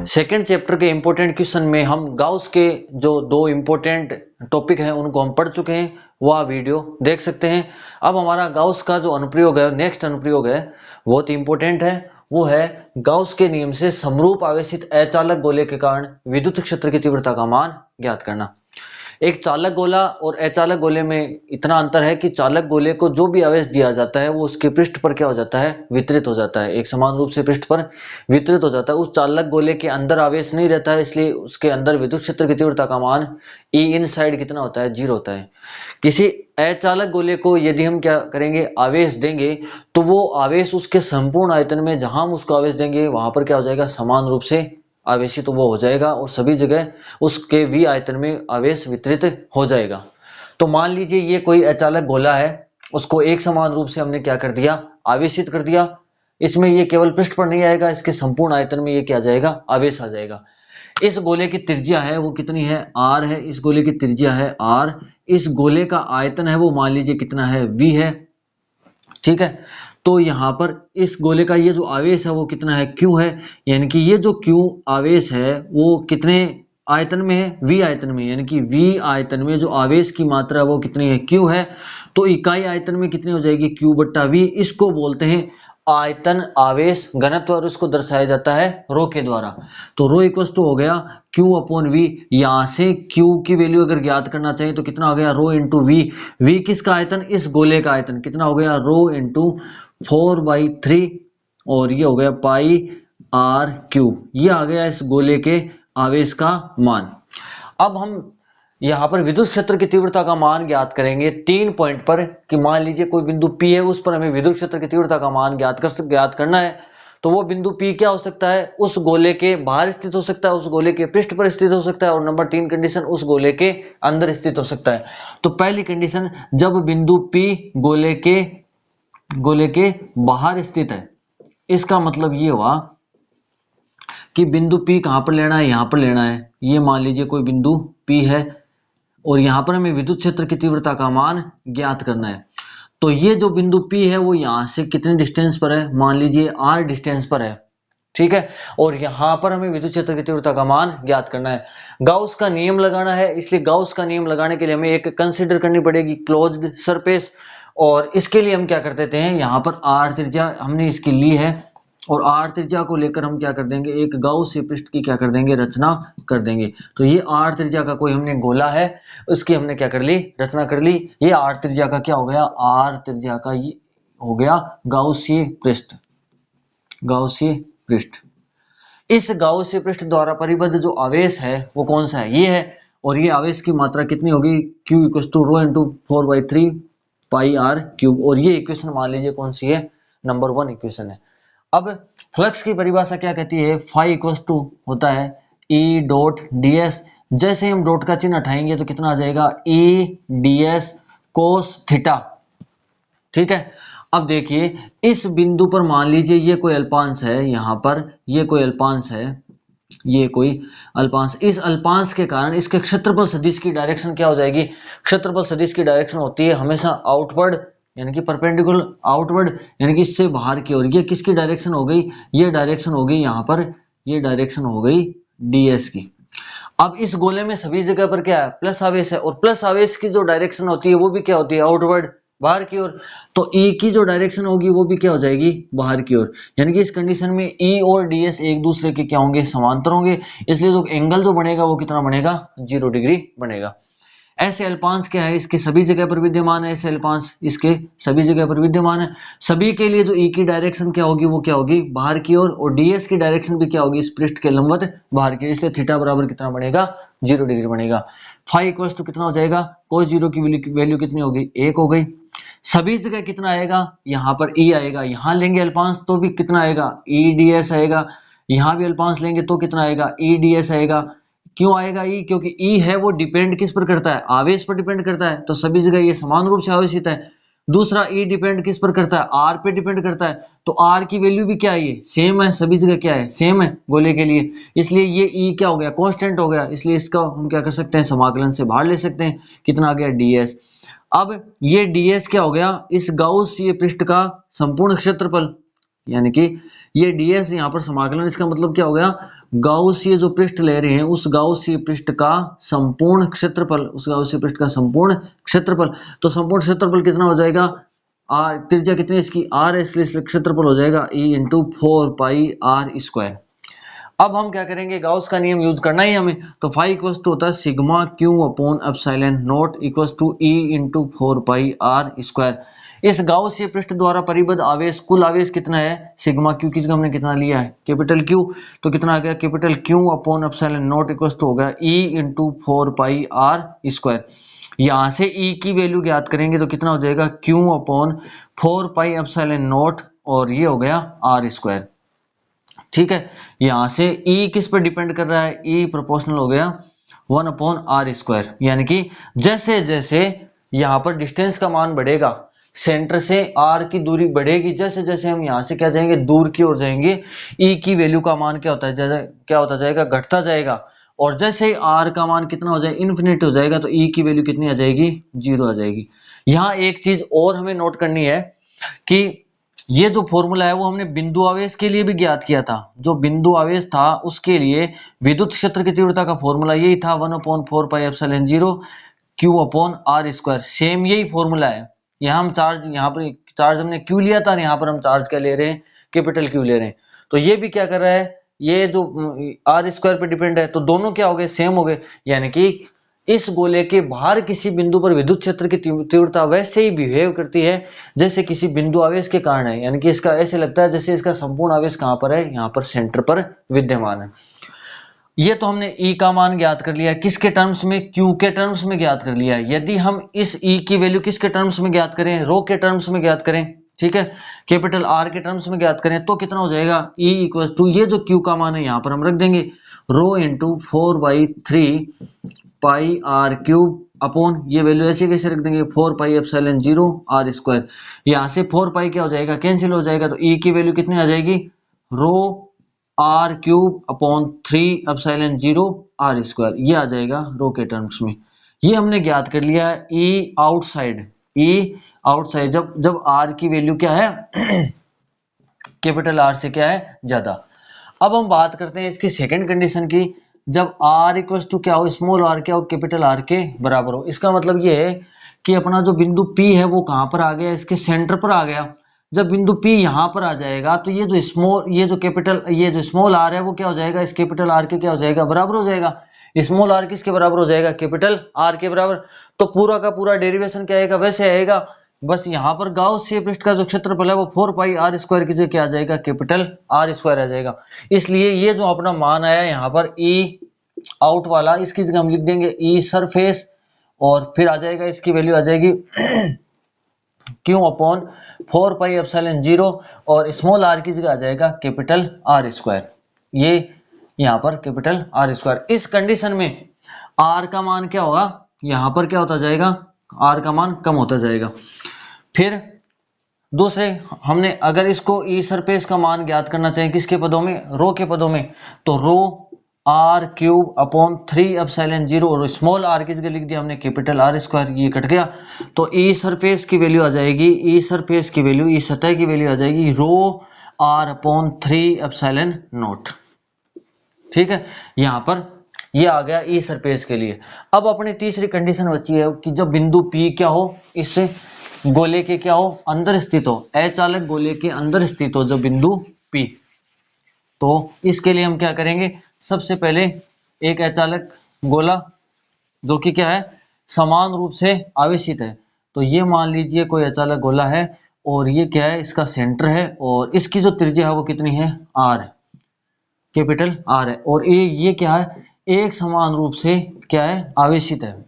Second chapter के important question में हम गाउस के जो दो इंपॉर्टेंट टॉपिक हैं उनको हम पढ़ चुके हैं, वह वीडियो देख सकते हैं। अब हमारा गाउस का जो अनुप्रयोग है, नेक्स्ट अनुप्रयोग है, बहुत इंपॉर्टेंट है। वो है गाउस के नियम से समरूप आवेशित अचालक गोले के कारण विद्युत क्षेत्र की तीव्रता का मान ज्ञात करना। एक चालक गोला और अचालक गोले में इतना अंतर है कि चालक गोले को जो भी आवेश दिया जाता है वो उसके पृष्ठ पर क्या हो जाता है, वितरित हो जाता है, एक समान रूप से पृष्ठ पर वितरित हो जाता है। उस चालक गोले के अंदर आवेश नहीं रहता है, इसलिए उसके अंदर विद्युत क्षेत्र की तीव्रता का मान ई इन साइड कितना होता है, 0 होता है। किसी अचालक गोले को यदि हम क्या करेंगे, आवेश देंगे, तो वो आवेश उसके संपूर्ण आयतन में जहां हम उसको आवेश देंगे वहां पर क्या हो जाएगा, समान रूप से आवेशित वो हो जाएगा और सभी जगह उसके v आयतन में आवेश वितरित हो जाएगा। तो मान लीजिए ये कोई अचालक गोला है, उसको एक समान रूप से हमने क्या कर दिया, आवेशित कर दिया। इसमें ये केवल पृष्ठ पर नहीं आएगा, इसके संपूर्ण आयतन में ये क्या आ जाएगा, आवेश आ जाएगा। इस गोले की त्रिज्या है वो कितनी है, r है। इस गोले की त्रिज्या है r। इस गोले का आयतन है वो मान लीजिए कितना है, v है। ठीक है, तो यहां पर इस गोले का ये जो आवेश है वो कितना है, q है। यानी कि ये जो q आवेश है वो कितने आयतन में है, v आयतन में। यानी कि v आयतन में जो आवेश की मात्रा है वो कितनी है, q है। तो इकाई आयतन में कितनी हो जाएगी, q बट्टा v। इसको बोलते हैं आयतन आवेश घनत्व और उसको दर्शाया जाता है रो के द्वारा। तो रो इक्वल टू हो गया Q अपॉन V। यहां से Q की वैल्यू अगर ज्ञात करना चाहिए तो कितना हो गया, रो इंटू V। V किसका आयतन, इस गोले का आयतन कितना हो गया, रो इंटू 4/3 और ये हो गया पाई आर क्यू। ये आ गया इस गोले के आवेश का मान। अब हम यहां पर विद्युत क्षेत्र की तीव्रता का मान ज्ञात करेंगे 3 पॉइंट पर, कि मान लीजिए कोई बिंदु P है, उस पर हमें विद्युत क्षेत्र की तीव्रता का मान ज्ञात करना है। तो वो बिंदु P क्या हो सकता है, उस गोले के बाहर स्थित हो सकता है, उस गोले के पृष्ठ पर स्थित हो सकता है, और नंबर 3 कंडीशन उस गोले के अंदर स्थित हो सकता है। तो पहली कंडीशन, जब बिंदु P गोले के बाहर स्थित है, इसका मतलब ये हुआ कि बिंदु P कहां पर लेना है, यहां पर लेना है। ये मान लीजिए कोई बिंदु P है और यहां पर हमें विद्युत क्षेत्र की तीव्रता का मान ज्ञात करना है। तो ये जो बिंदु P है वो यहां से कितने डिस्टेंस पर है, मान लीजिए r डिस्टेंस पर है। ठीक है, और यहां पर हमें विद्युत क्षेत्र की तीव्रता का मान ज्ञात करना है। गाउस का नियम लगाना है, इसलिए गाउस का नियम लगाने के लिए हमें एक कंसीडर करनी पड़ेगी क्लोज्ड सरफेस। और इसके लिए हम क्या कर देते हैं, यहां पर r त्रिज्या हमने इसकी ली है और r त्रिज्या को लेकर हम क्या कर देंगे, एक गाउस पृष्ठ की क्या कर देंगे, रचना कर देंगे। तो ये r त्रिज्या का कोई हमने गोला है, उसकी हमने क्या कर ली, रचना कर ली। ये r त्रिज्या का क्या हो गया, r त्रिज्या का ये हो गया गाउसीय पृष्ठ। गाउसीय पृष्ठ, इस गाउसीय पृष्ठ द्वारा परिबद्ध जो आवेश है वो कौन सा है, ये है। और ये आवेश की मात्रा कितनी होगी, q equal to rho into 4/3 pi R cube. और ये इक्वेशन मान लीजिए कौन सी है, नंबर 1 इक्वेशन है। अब फ्लक्स की परिभाषा क्या कहती है, फाई इक्वल टू होता है ई डॉट ds। जैसे हम डॉट का चिन्ह हटाएंगे तो कितना आ जाएगा, ई ds कोस थीटा। ठीक है, अब देखिए इस बिंदु पर मान लीजिए ये कोई अल्पांश है, यहां पर ये कोई अल्पांश है, ये कोई अल्पांश। इस अल्पांश के कारण इसके क्षेत्रफल सदिश की डायरेक्शन क्या हो जाएगी, क्षेत्रफल सदिश की डायरेक्शन होती है हमेशा आउटवर्ड, यानी कि परपेंडिकुलर आउटवर्ड, यानी कि इससे बाहर की ओर। ये किसकी डायरेक्शन हो गई, ये डायरेक्शन हो गई यहां पर, ये डायरेक्शन हो गई ds की। अब इस गोले में सभी जगह पर क्या है, प्लस आवेश है, और प्लस आवेश की जो डायरेक्शन होती है वो भी क्या होती है, आउटवर्ड, बाहर की ओर। तो E की जो डायरेक्शन होगी वो भी क्या हो जाएगी, बाहर की ओर। यानी कि इस कंडीशन में E और ds एक दूसरे के क्या होंगे, समांतर होंगे। इसलिए जो एंगल जो बनेगा वो कितना बनेगा, 0 डिग्री बनेगा। ऐसे अल्पांश क्या है, इसके सभी जगह पर विद्यमान है, ऐसे अल्पांश इसके सभी जगह पर विद्यमान है। सभी के लिए जो E की डायरेक्शन क्या होगी, वो क्या होगी, बाहर की ओर, और ds की डायरेक्शन भी क्या होगी, इस पृष्ठ के लंबवत बाहर की। इसलिए थीटा बराबर कितना बनेगा, 0 डिग्री बनेगा। फाई इक्वल टू कितना हो जाएगा, कोस 0 की वैल्यू कितनी होगी, 1 हो गई। सभी जगह कितना आएगा, यहाँ पर E आएगा, यहाँ लेंगे अल्पांश तो भी कितना आएगा, E ds आएगा। यहाँ भी अल्पांश लेंगे तो कितना आएगा, E ds आएगा। क्यों आएगा E, क्योंकि E है वो डिपेंड किस पर करता है, आवेश पर डिपेंड करता है, तो सभी जगह ये समान रूप से आवेशित है। दूसरा E डिपेंड किस पर करता है, R पे डिपेंड करता है, तो R की वैल्यू भी क्या है, ये सेम है, सभी जगह क्या है, सेम है गोले के लिए। इसलिए ये E क्या हो गया, कांस्टेंट हो गया। इसलिए इसका हम क्या कर सकते हैं, समाकलन से बाहर ले सकते हैं, कितना आ गया, ds। अब ये ds क्या हो गया, इस गाउस ये पृष्ठ का संपूर्ण क्षेत्रफल, यानी कि ये ds यहाँ पर समाकलन, इसका मतलब क्या हो गया, गाउसीय जो पृष्ठ ले रहे हैं उस गाउसीय पृष्ठ का संपूर्ण क्षेत्रफल, उस गाउसीय पृष्ठ का संपूर्ण क्षेत्रफल। तो संपूर्ण क्षेत्रफल कितना हो जाएगा, त्रिज्या कितनी है इसकी, r है, इसलिए इसलिए क्षेत्रफल हो जाएगा e इंटू 4πr²। अब हम क्या करेंगे, गाउस का नियम यूज करना ही हमें, तो फाई इक्वल टू होता है sigma Q upon epsilon naught equal to e into 4πr²। इस गाउसीय पृष्ठ द्वारा परिबद्ध आवेश, कुल आवेश कितना है, सिग्मा क्यू की जगह हमने कितना लिया है, कैपिटल क्यू, तो कितना आ गया, capital Q upon epsilon naught equal to हो गया e इंटू 4πr²। यहाँ से e की वैल्यू ज्ञात करेंगे तो कितना हो जाएगा, q अपॉन 4π और ये हो गया r²। ठीक है, यहां से E किस पर डिपेंड कर रहा है, E प्रोपोर्शनल हो गया 1/r²। यानी कि जैसे जैसे यहां पर डिस्टेंस का मान बढ़ेगा, सेंटर से r की दूरी बढ़ेगी, जैसे जैसे हम यहां से क्या जाएंगे, दूर की ओर जाएंगे, E की वैल्यू का मान क्या होता है, क्या होता जाएगा, घटता जाएगा। और जैसे ही r का मान कितना हो जाए, इन्फिनिटी हो जाएगा, तो E की वैल्यू कितनी आ जाएगी, 0 आ जाएगी। यहां एक चीज और हमें नोट करनी है कि ये जो फॉर्मूला है वो हमने बिंदु आवेश के लिए भी ज्ञात किया था। जो बिंदु आवेश था उसके लिए विद्युत क्षेत्र की तीव्रता का फॉर्मूला यही था 1/4πε0 q/r²। सेम यही फॉर्मूला है। यहाँ हम चार्ज, यहाँ पर चार्ज हमने क्यू लिया था, यहाँ पर हम चार्ज क्या ले रहे हैं, कैपिटल क्यू ले रहे हैं। तो ये भी क्या कर रहा है, ये जो r² पे डिपेंड है, तो दोनों क्या हो गए, सेम हो गए। यानी कि इस गोले के बाहर किसी बिंदु पर विद्युत क्षेत्र की तीव्रता वैसे ही बिहेव करती है जैसे किसी बिंदु आवेश के कारण है। यानी कि इसका ऐसे लगता है जैसे इसका संपूर्ण आवेश कहां पर है, यहां पर सेंटर पर विद्यमान है। ये तो हमने E का मान ज्ञात कर लिया, किसके टर्म्स में, Q के टर्म्स में ज्ञात कर लिया। यदि हम इस E की वैल्यू किसके टर्म्स में ज्ञात करें, रो के टर्म्स में ज्ञात करें, ठीक है, कैपिटल R के टर्म्स में ज्ञात करें, तो कितना हो जाएगा, E इक्वल टू ये जो Q का मान है यहां पर हम रख देंगे रो इंटू 4/3πr³ अपॉन ये वैल्यू ऐसे कैसे रख देंगे 4πε0 r²। यहां से 4π क्या हो जाएगा, कैंसिल हो जाएगा, तो E की वैल्यू कितनी आ जाएगी, रो r³ अपॉन 3ε0 r²। ये आ जाएगा रो के टर्म्स में। ये हमने ज्ञात कर लिया है E आउटसाइड, E आउटसाइड जब r की वैल्यू क्या है कैपिटल R से क्या है, ज्यादा। अब हम बात करते हैं इसकी सेकंड कंडीशन की, जब r इक्वल टू क्या हो, स्मॉल r क्या हो, कैपिटल R के बराबर हो। इसका मतलब ये है कि अपना जो बिंदु P है वो कहां पर आ गया, इसके सेंटर पर आ गया। जब बिंदु P यहां पर आ जाएगा तो ये जो स्मॉल r है वो क्या हो जाएगा, इस कैपिटल R के क्या हो जाएगा, बराबर हो जाएगा। स्मॉल r किसके बराबर हो जाएगा, कैपिटल R के बराबर। तो पूरा का पूरा डेरिवेशन क्या आएगा, वैसे आएगा, बस यहाँ पर गाउसीय पृष्ठ का जो क्षेत्रफल है वो 4πr² की जगह क्या आ जाएगा, कैपिटल R² आ जाएगा। इसलिए ये जो अपना मान आया यहाँ पर E आउट वाला, इसकी जगह हम लिख देंगे E सरफेस, और फिर आ जाएगा इसकी वैल्यू आ जाएगी Q अपॉन 4πε0 और स्मॉल r की जगह आ जाएगा कैपिटल R²। ये यहाँ पर कैपिटल R²। इस कंडीशन में R का मान क्या होगा, यहाँ पर क्या होता जाएगा, R का मान कम होता जाएगा। फिर दूसरे हमने अगर इसको E सरफेस का मान ज्ञात करना चाहें किसके पदों में, रो के पदों में, तो रो r³ अपॉन 3ε0 और स्मॉल r की जगह लिख दिया हमने कैपिटल R², ये कट गया। तो E सरफेस की वैल्यू आ जाएगी, E सरफेस की वैल्यू, E सतह की वैल्यू आ जाएगी रो r अपॉन 3ε0। ठीक है, यहाँ पर ये आ गया E सरफेस के लिए। अब अपनी तीसरी कंडीशन बची है कि जब बिंदु P क्या हो, इससे गोले के क्या हो, अंदर स्थित हो, अचालक गोले के अंदर स्थित हो जब बिंदु P, तो इसके लिए हम क्या करेंगे, सबसे पहले एक अचालक गोला जो कि क्या है, समान रूप से आवेशित है। तो ये मान लीजिए कोई अचालक गोला है और ये क्या है, इसका सेंटर है और इसकी जो त्रिज्या है वो कितनी है, R है, कैपिटल R है, और ये क्या है, एक समान रूप से क्या है, आवेशित है।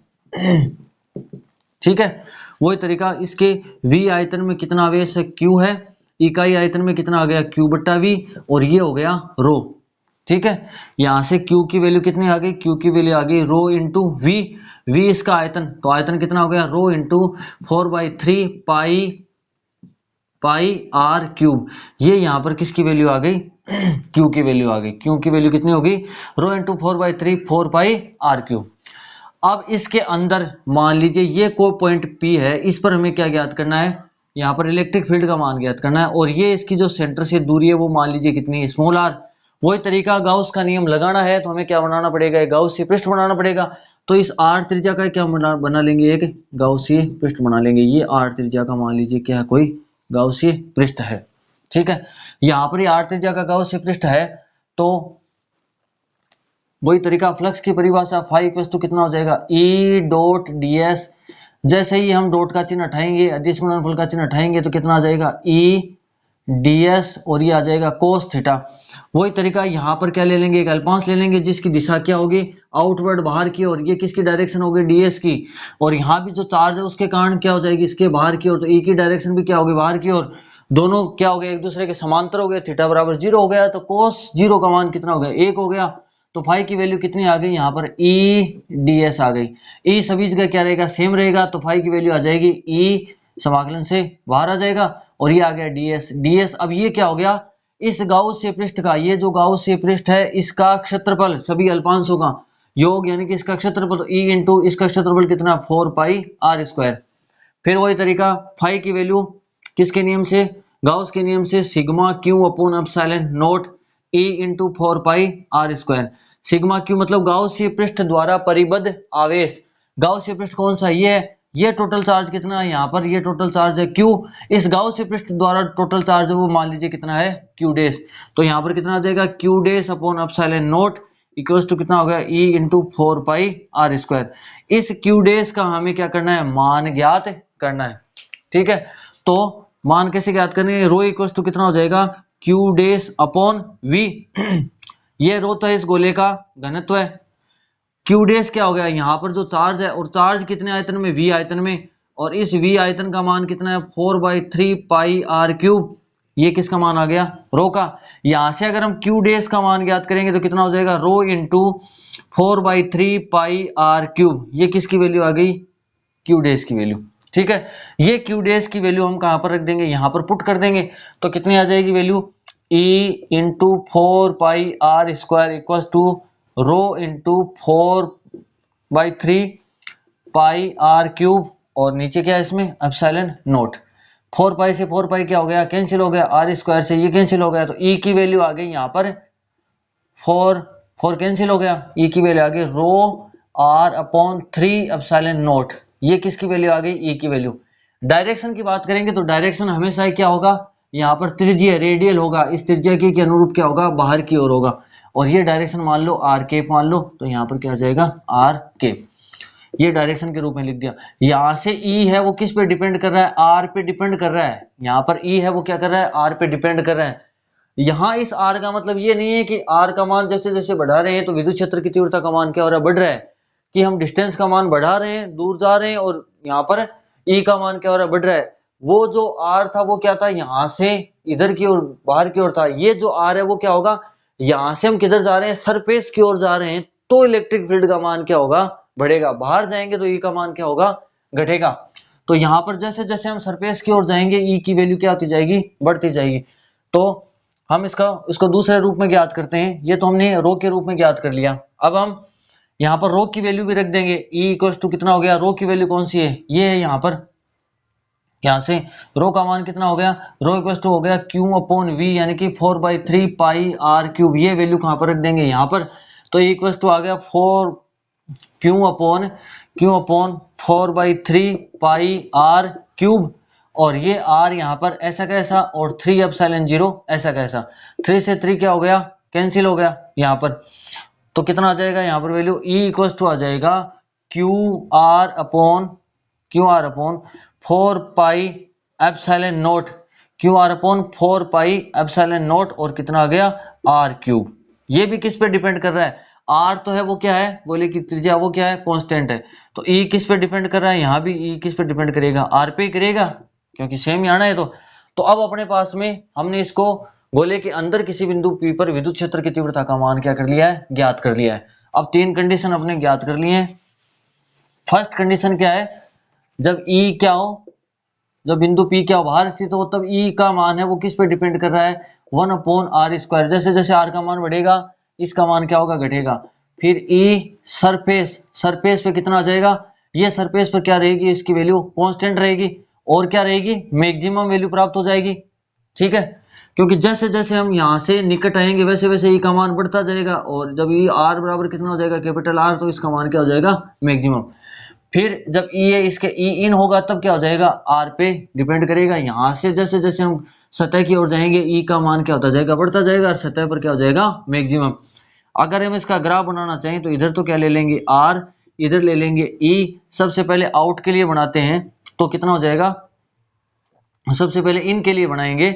ठीक है, वही तरीका, इसके V आयतन में कितना आवेश है, Q है, इकाई आयतन में कितना आ गया, Q/V, और ये हो गया रो। ठीक है, यहां से Q की वैल्यू कितनी आ गई, Q की वैल्यू आ गई रो इंटू V, V इसका आयतन, तो आयतन कितना हो गया, रो इंटू 4/3πr³। ये यहां पर किसकी वैल्यू आ गई, Q की वैल्यू आ गई। Q की वैल्यू कितनी होगी, रो इंटू 4/3 4πr³। अब इसके अंदर मान लीजिए ये कोई पॉइंट P है, इस पर हमें क्या ज्ञात करना है, यहाँ पर इलेक्ट्रिक फील्ड का मान ज्ञात करना है, और ये इसकी जो सेंटर से दूरी है वो मान लीजिए कितनी है, स्मॉल आर। वही तरीका गाउस का नियम लगाना है तो हमें क्या बनाना पड़ेगा, एक गाउसीय पृष्ठ बनाना पड़ेगा। तो इस आर त्रिज्या का क्या बना लेंगे, एक गाउसीय पृष्ठ बना लेंगे। ये आर त्रिज्या का मान लीजिए क्या कोई गाउसीय पृष्ठ है, ठीक है। यहाँ पर ये आर त्रिज्या का गाउसीय पृष्ठ है, तो वही तरीका, फ्लक्स की परिभाषा फाई इक्वल टू कितना हो जाएगा, ई डॉट ds। जैसे ही हम डॉट का चिन्ह हटाएंगे, अदिश गुणनफल का चिन्ह हटाएंगे तो कितना आ जाएगा, ई ds, और ये आ जाएगा कोस थीटा। वही तरीका यहाँ पर क्या ले लेंगे, एक अल्पांश ले लेंगे जिसकी दिशा क्या होगी, आउटवर्ड बाहर की ओर। ये किसकी डायरेक्शन होगी, ds की। और यहाँ भी जो चार्ज है उसके कारण क्या हो जाएगी, इसके बाहर की ओर, तो e की डायरेक्शन भी क्या होगी, बाहर की ओर। दोनों क्या हो गए, एक दूसरे के समांतर हो गए, थीटा बराबर 0 हो गया, तो कोस 0 का मान कितना हो गया, 1 हो गया। तो फाई की वैल्यू कितनी आ गई, यहाँ पर ई ds आ गई। ई सभी जगह क्या रहेगा, सेम रहेगा, तो फाई की वैल्यू आ जाएगी ई समाकलन से बाहर आ जाएगा, और ये आ गया ds। अब ये क्या हो गया, इस गाउसीय पृष्ठ का, ये जो गाउसीय पृष्ठ है इसका क्षेत्रफल सभी अल्पांशों का योग, यानी कि इसका क्षेत्रफल, तो ई इंटू इसका क्षेत्रफल कितना, 4 पाई आर स्क्वायर। फिर वही तरीका, फाई की वैल्यू किसके नियम से, गाउस के नियम से, sigma Q upon epsilon naught E into 4 pi R square. Sigma Q मतलब गाउसीय पृष्ठ द्वारा परिबद्ध आवेश। गाउसीय पृष्ठ कौन सा, ये है। ये टोटल चार्ज कितना है, यहाँ पर ये टोटल चार्ज है क्यू। इस गाउसीय पृष्ठ द्वारा टोटल चार्ज है वो मान लीजिए कितना है, क्यू डेस। तो यहाँ पर कितना आ जाएगा, Q dash upon epsilon naught equals to कितना हो गया, E into 4 pi R square. इस क्यू डेस का हमें क्या करना है, मान ज्ञात करना है, ठीक है। तो मान कैसे ज्ञात करने, रो इक्वल्स टू कितना हो जाएगा, क्यू डेस अपॉन वी। ये रो तो है इस गोले का घनत्व है, क्यू डेस क्या हो गया, यहाँ पर जो चार्ज है, और चार्ज कितने आयतन में, वी आयतन में, और इस वी आयतन का मान कितना है, 4/3 पाई आर क्यूब। ये किसका मान आ गया, रो का। यहां से अगर हम क्यू डेस का मान ज्ञात करेंगे तो कितना हो जाएगा, रो इंटू 4/3 पाई आर क्यूब। ये किसकी वैल्यू आ गई, क्यू डेस की वैल्यू, ठीक है। ये क्यू डेस की वैल्यू हम कहां पर रख देंगे, यहां पर पुट कर देंगे, तो कितनी आ जाएगी value, E into 4 pi R square equal to rho into 4/3 pi R cube, और नीचे क्या है इसमें, एप्सिलॉन नॉट। 4 पाई से 4 पाई क्या हो गया, कैंसिल हो गया, आर स्क्वायर से ये कैंसिल हो गया, तो ई की वैल्यू आ गई यहाँ पर 4 कैंसिल हो गया, ई की वैल्यू आ गई रो आर अपॉन 3 एप्सिलॉन नॉट। ये किसकी वैल्यू आ गई, ई की वैल्यू। डायरेक्शन की बात करेंगे तो डायरेक्शन हमेशा क्या होगा, यहाँ पर त्रिज्यीय रेडियल होगा, इस त्रिज्या के अनुरूप क्या होगा, बाहर की ओर होगा। और ये डायरेक्शन मान लो आर केप मान लो, तो यहाँ पर क्या आ जाएगा, आर केप। ये डायरेक्शन के रूप में लिख दिया। यहाँ से ई है वो किस पे डिपेंड कर रहा है, आर पे डिपेंड कर रहा है। यहाँ पर ई है वो क्या कर रहा है, आर पे डिपेंड कर रहा है। यहाँ इस आर का मतलब ये नहीं है कि आर का मान जैसे जैसे बढ़ा रहे हैं तो विद्युत क्षेत्र की तीव्रता का मान क्या हो रहा है, बढ़ रहा है, कि हम डिस्टेंस का मान बढ़ा रहे हैं, दूर जा रहे हैं, और यहाँ पर ई का मान क्या हो रहा है, बढ़ रहा है। वो जो आर था वो क्या था, यहाँ से इधर की ओर, बाहर की ओर था। ये जो आर है वो क्या होगा, यहाँ से हम किधर जा रहे हैं, सरफेस की ओर जा रहे हैं, तो इलेक्ट्रिक फील्ड का मान क्या होगा, बढ़ेगा। बाहर जाएंगे तो ई का मान क्या होगा, घटेगा। तो यहाँ पर जैसे जैसे हम सरफेस की ओर जाएंगे ई की वैल्यू क्या होती जाएगी, बढ़ती जाएगी। तो हम इसको दूसरे रूप में ज्ञात करते हैं। ये तो हमने रो के रूप में ज्ञात कर लिया। अब हम यहाँ पर रो की वैल्यू भी रख देंगे, ई इक्वल टू कितना हो गया, रो की वैल्यू कौन सी है, ये है। यहाँ पर यहाँ से रो का मान कितना हो गया, रो इक्वल टू हो गया क्यू अपॉन वी, यानी कि 4/3 पाई आर क्यूब। ये वैल्यू कहाँ पर रख देंगे, यहाँ पर। तो इक्वल टू आ गया 4 Q upon 4/3 pi R cube, और ये आर यहाँ पर ऐसा कैसा, और 3 एप्सिलॉन 0 ऐसा कैसा। 3 से 3 क्या हो गया, कैंसिल हो गया यहाँ पर। तो कितना आ जाएगा यहाँ पर वैल्यू, ई इक्वल टू आ जाएगा Q R upon 4 pi epsilon not, Q R upon 4 pi epsilon not, और कितना आ गया, आर क्यूब। ये भी किस पे डिपेंड कर रहा है, आर तो है वो क्या है, गोले की त्रिज्या वो क्या है, कांस्टेंट है। तो ई किस पे डिपेंड कर रहा है, यहाँ भी ई किस पे डिपेंड करेगा, आर पे ही करेगा, क्योंकि सेम ही आना है। तो अब अपने पास में हमने इसको गोले के अंदर किसी बिंदु पी पर विद्युत क्षेत्र की तीव्रता का मान क्या कर लिया है, ज्ञात कर लिया है। अब 3 कंडीशन अपने ज्ञात कर लिए हैं। फर्स्ट कंडीशन क्या है, जब ई क्या हो, जब बिंदु पी क्या हो, बाहर स्थित हो, तब ई का मान है वो किस पे डिपेंड कर रहा है, 1/r²। जैसे जैसे आर का मान बढ़ेगा इसका मान क्या होगा, घटेगा। फिर ई सरफेस पे कितना आ जाएगा, ये सरफेस पर क्या रहेगी, इसकी वैल्यू कांस्टेंट रहेगी। और क्या रहेगी, मैक्सिमम वैल्यू प्राप्त हो जाएगी। ठीक है, क्योंकि जैसे जैसे हम यहाँ से निकट आएंगे वैसे वैसे ई का मान बढ़ता जाएगा, और जब ई आर बराबर कितना हो जाएगा, कैपिटल आर, तो इसका मान क्या हो जाएगा, मैक्सिमम। फिर जब ई है इसके ई इन होगा तब क्या हो जाएगा, आर पे डिपेंड करेगा। यहाँ से जैसे जैसे हम सतह की ओर जाएंगे ई का मान क्या होता जाएगा, बढ़ता जाएगा, और सतह पर क्या हो जाएगा, मैक्सिमम। अगर हम इसका ग्राफ बनाना चाहें तो इधर तो क्या ले लेंगे, आर, इधर ले लेंगे ई। सबसे पहले आउट के लिए बनाते हैं तो कितना हो जाएगा, सबसे पहले इन के लिए बनाएंगे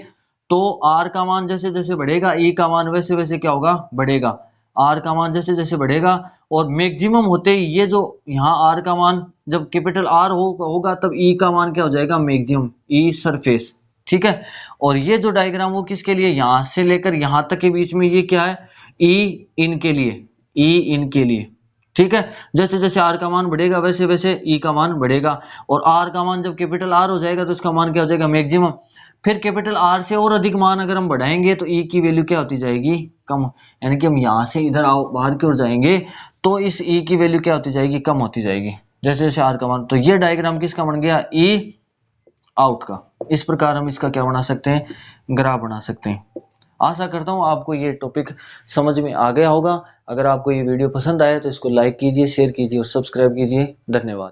तो आर का मान जैसे जैसे बढ़ेगा ई का मान वैसे वैसे क्या होगा, बढ़ेगा। आर का मान जैसे जैसे बढ़ेगा, और मैक्सिमम होते ही ये जो यहाँ आर का मान जब कैपिटल आर होगा तब ई का मान क्या हो जाएगा, मैक्सिमम, ई सरफेस। ठीक है, और ये जो डायग्राम वो किसके लिए, यहां से लेकर यहां तक के बीच में ये क्या है, ई इन के लिए, ई इन के लिए। ठीक है, जैसे जैसे आर का मान बढ़ेगा वैसे वैसे ई का मान बढ़ेगा, और आर का मान जब कैपिटल आर हो जाएगा तो इसका मान क्या हो जाएगा, मैक्सिमम। फिर कैपिटल आर से और अधिक मान अगर हम बढ़ाएंगे तो ई की वैल्यू क्या होती जाएगी, कम। यानी कि हम यहां से इधर आओ बाहर की ओर जाएंगे तो इस ई की वैल्यू क्या होती जाएगी, कम होती जाएगी जैसे जैसे आर का मान। तो ये डायग्राम किसका बन गया, ई आउट का। इस प्रकार हम इसका क्या बना सकते हैं, ग्राफ बना सकते हैं। आशा करता हूं आपको ये टॉपिक समझ में आ गया होगा। अगर आपको ये वीडियो पसंद आए तो इसको लाइक कीजिए, शेयर कीजिए और सब्सक्राइब कीजिए। धन्यवाद।